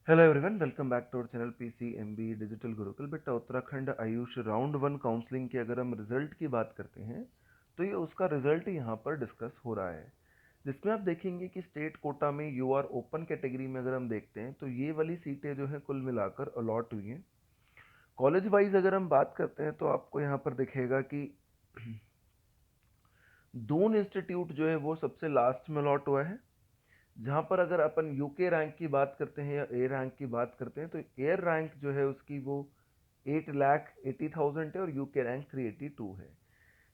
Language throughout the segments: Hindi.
Hello everyone, welcome back to our channel PCMB digital Gurukul. बेटा, Uttarakhand AYUSH round one counselling की अगर हम रिजल्ट की बात करते हैं तो ये उसका रिजल्ट यहाँ पर डिस्कस हो रहा है, जिसमें आप देखेंगे कि स्टेट कोटा में यूआर ओपन कैटेगरी में अगर हम देखते हैं तो ये वाली सीटें जो है कुल मिलाकर अलॉट हुई हैं। कॉलेज वाइज अगर हम बात करते हैं तो आपको यहाँ पर दिखेगा कि दून इंस्टीट्यूट जो है वो सबसे लास्ट में अलॉट हुआ है। जहाँ पर अगर अपन यूके रैंक की बात करते हैं या ए रैंक की बात करते हैं तो एयर रैंक जो है उसकी वो 8,80,000 है और यूके रैंक 382 है।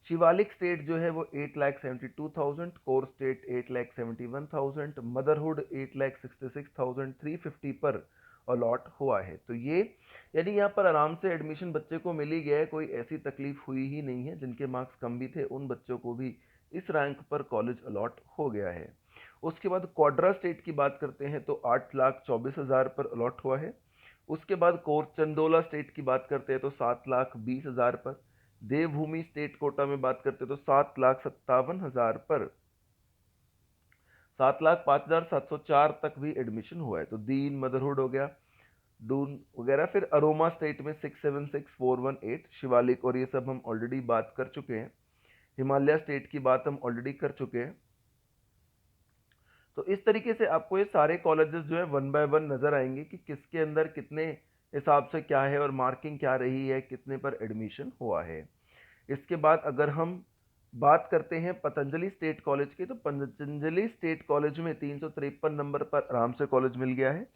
शिवालिक स्टेट जो है वो 8,72,000, कोर स्टेट 8,71,000, मदरहुड 8,66,350 पर अलॉट हुआ है। तो ये यानी यहाँ पर आराम से एडमिशन बच्चे को मिल ही गया है, कोई ऐसी तकलीफ हुई ही नहीं है। जिनके मार्क्स कम भी थे उन बच्चों को भी इस रैंक पर कॉलेज अलॉट हो गया है। उसके बाद क्वाड्रा स्टेट की बात करते हैं तो 8,24,000 पर अलॉट हुआ है। उसके बाद कोर चंदोला स्टेट की बात करते हैं तो 7,20,000 पर। देवभूमि स्टेट कोटा में बात करते हैं तो 7,57,000 पर 7,05,704 तक भी एडमिशन हुआ है। तो दीन मदरहुड हो गया, डून वगैरह। फिर अरोमा स्टेट में 6,76,418 शिवालिक, और ये सब हम ऑलरेडी बात कर चुके हैं। हिमालय स्टेट की बात हम ऑलरेडी कर चुके हैं। तो इस तरीके से आपको ये सारे कॉलेजेस जो है वन बाय वन नजर आएंगे कि किसके अंदर कितने हिसाब से क्या है और मार्किंग क्या रही है, कितने पर एडमिशन हुआ है। इसके बाद अगर हम बात करते हैं पतंजलि स्टेट कॉलेज की, तो पतंजलि स्टेट कॉलेज में 353 नंबर पर आराम से कॉलेज मिल गया है,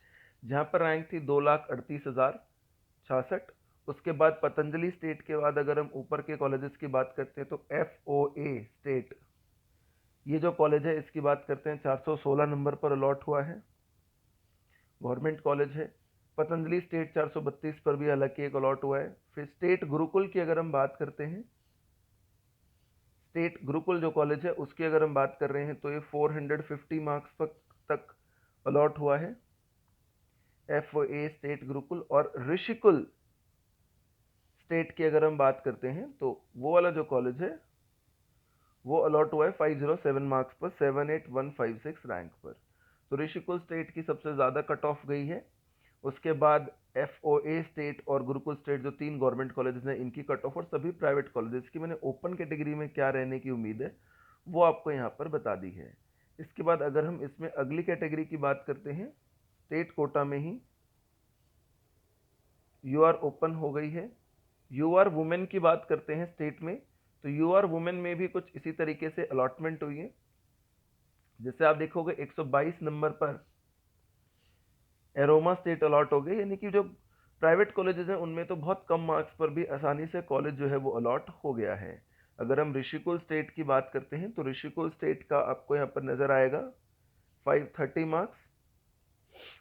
जहां पर रैंक थी 2,38,066। उसके बाद पतंजलि स्टेट के बाद अगर हम ऊपर के कॉलेजेस की बात करते हैं तो FOA स्टेट, ये जो कॉलेज है इसकी बात करते हैं, 416 नंबर पर अलॉट हुआ है, गवर्नमेंट कॉलेज है। पतंजलि स्टेट 432 पर भी हालांकि एक अलॉट हुआ है। फिर स्टेट गुरुकुल की अगर हम बात करते हैं, स्टेट गुरुकुल जो कॉलेज है उसकी अगर हम बात कर रहे हैं तो ये 450 मार्क्स तक अलॉट हुआ है, FOA स्टेट गुरुकुल। और ऋषिकुल स्टेट की अगर हम बात करते हैं तो वो वाला जो कॉलेज है वो अलॉट हुआ है 507 मार्क्स पर, 78156 रैंक पर। तो ऋषिकुल स्टेट की सबसे ज़्यादा कट ऑफ गई है। उसके बाद FOA स्टेट और गुरुकुल स्टेट जो तीन गवर्नमेंट कॉलेजेस हैं इनकी कट ऑफ, और सभी प्राइवेट कॉलेजेस की मैंने ओपन कैटेगरी में क्या रहने की उम्मीद है वो आपको यहाँ पर बता दी है। इसके बाद अगर हम इसमें अगली कैटेगरी की बात करते हैं, स्टेट कोटा में ही UR ओपन हो गई है। UR वुमेन की बात करते हैं स्टेट में, तो UR वुमेन में भी कुछ इसी तरीके से अलॉटमेंट हुई है। जैसे आप देखोगे 122 नंबर पर एरोमा स्टेट अलॉट हो गई, यानी कि जो प्राइवेट कॉलेजेस हैं उनमें तो बहुत कम मार्क्स पर भी आसानी से कॉलेज जो है वो अलॉट हो गया है। अगर हम ऋषिकुल स्टेट की बात करते हैं तो ऋषिकुल स्टेट का आपको यहाँ पर नजर आएगा 530 मार्क्स।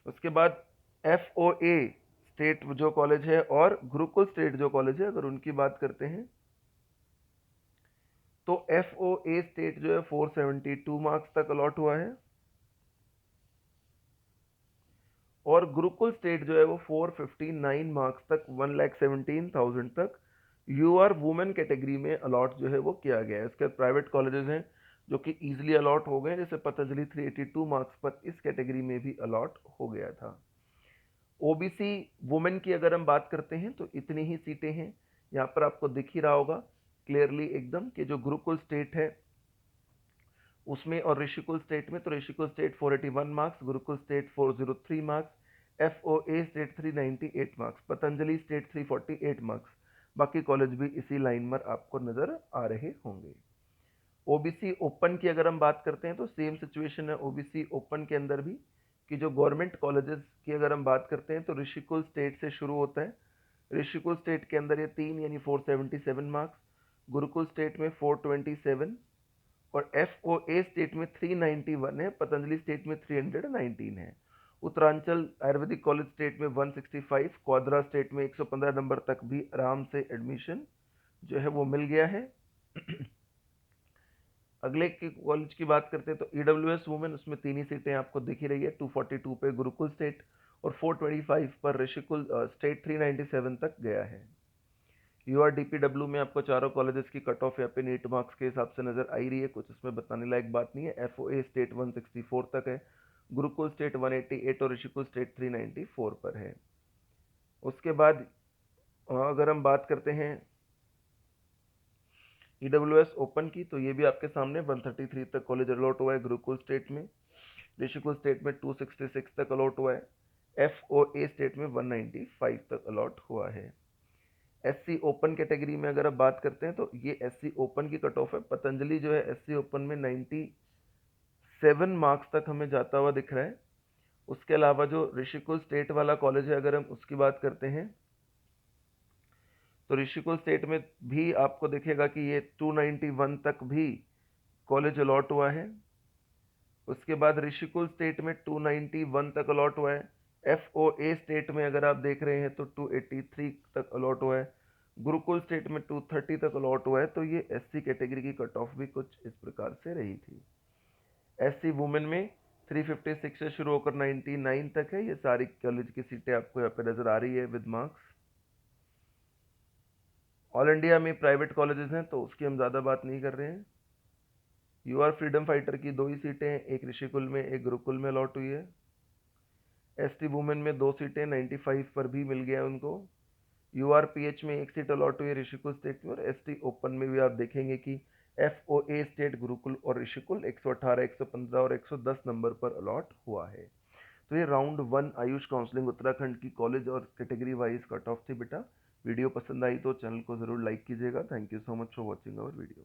उसके बाद FOA स्टेट जो कॉलेज है और गुरुकुल स्टेट जो कॉलेज है अगर उनकी बात करते हैं तो FOA स्टेट जो है 472 मार्क्स तक अलॉट हुआ है, और गुरुकुल स्टेट जो है वो 459 मार्क्स तक, 1,17,000 तक UR वुमेन कैटेगरी में अलॉट जो है वो किया गया है। इसके प्राइवेट कॉलेजेस हैं जो कि इजीली अलॉट हो गए, जैसे पतंजलि 382 मार्क्स पर इस कैटेगरी में भी अलॉट हो गया था। OBC वुमेन की अगर हम बात करते हैं तो इतनी ही सीटें हैं, यहाँ पर आपको दिख ही रहा होगा क्लियरली एकदम कि जो गुरुकुल स्टेट है उसमें और ऋषिकुल स्टेट में, तो Rishikul state 481 marks, Gurukul state 403 marks, FOA state 398 marks, Patanjali state 348 marks. बाकी कॉलेज भी इसी लाइन पर आपको नजर आ रहे होंगे। OBC ओपन की अगर हम बात करते हैं तो सेम सिचुएशन है OBC ओपन के अंदर भी, कि जो गवर्नमेंट कॉलेजेस की अगर हम बात करते हैं तो ऋषिकुल स्टेट से शुरू होता है। ऋषिकुल स्टेट के अंदर ये तीन यानी 477 मार्क्स, गुरुकुल स्टेट में 427, और FOA स्टेट में 391 है, पतंजलि स्टेट में 319 है। उत्तरांचल आयुर्वेदिक कॉलेज स्टेट में 165, क्वाद्रा स्टेट में 115 नंबर तक भी आराम से एडमिशन जो है वो मिल गया है। अगले के कॉलेज की बात करते हैं तो EWS वुमेन, उसमें तीन ही सीटें आपको दिख ही रही है, 242 पे गुरुकुल स्टेट और 425 पर ऋषिकुल स्टेट 397 तक गया है। URDPW में आपको चारों कॉलेजेस की कट ऑफ यहाँ पे नीट मार्क्स के हिसाब से नजर आ ही रही है, कुछ इसमें बताने लायक बात नहीं है। FOA स्टेट 164 तक है, गुरुकुल स्टेट 188 और ऋषिकुल स्टेट 394 पर है। उसके बाद अगर हम बात करते हैं ईडब्ल्यूएस ओपन की, तो ये भी आपके सामने 133 तक कॉलेज अलॉट हुआ है गुरुकुल स्टेट में। ऋषिकुल स्टेट में 266 तक अलॉट हुआ है। FOA स्टेट में 195 तक अलॉट हुआ है। SC ओपन कैटेगरी में अगर आप बात करते हैं तो ये SC ओपन की कट ऑफ है। पतंजलि जो है SC ओपन में 97 मार्क्स तक हमें जाता हुआ दिख रहा है। उसके अलावा जो ऋषिकुल स्टेट वाला कॉलेज है, अगर हम उसकी बात करते हैं तो ऋषिकुल स्टेट में भी आपको दिखेगा कि ये 291 तक भी कॉलेज अलॉट हुआ है। उसके बाद ऋषिकुल स्टेट में 291 तक अलॉट हुआ है। FOA स्टेट में अगर आप देख रहे हैं तो 283 तक अलॉट हुआ है। गुरुकुल स्टेट में 230 तक अलॉट हुआ है। तो ये SC कैटेगरी की कट ऑफ भी कुछ इस प्रकार से रही थी। SC वुमेन में 356 से शुरू होकर 99 तक है। ये सारी कॉलेज की सीटें आपको यहाँ पे नजर आ रही है विद मार्क्स। ऑल इंडिया में प्राइवेट कॉलेजेस हैं तो उसकी हम ज़्यादा बात नहीं कर रहे हैं। UR फ्रीडम फाइटर की 2 ही सीटें हैं, एक ऋषिकुल में एक गुरुकुल में अलॉट हुई है। ST वुमेन में 2 सीटें 95 पर भी मिल गया उनको। URPH में 1 सीट अलॉट हुई है ऋषिकुल स्टेट में। और ST ओपन में भी आप देखेंगे कि FOA स्टेट गुरुकुल और ऋषिकुल 118, 115 और 110 नंबर पर अलॉट हुआ है। तो ये राउंड 1 आयुष काउंसलिंग उत्तराखंड की कॉलेज और कैटेगरी वाइज कट ऑफ थी बेटा। वीडियो पसंद आई तो चैनल को ज़रूर लाइक कीजिएगा। Thank you so much for watching our video.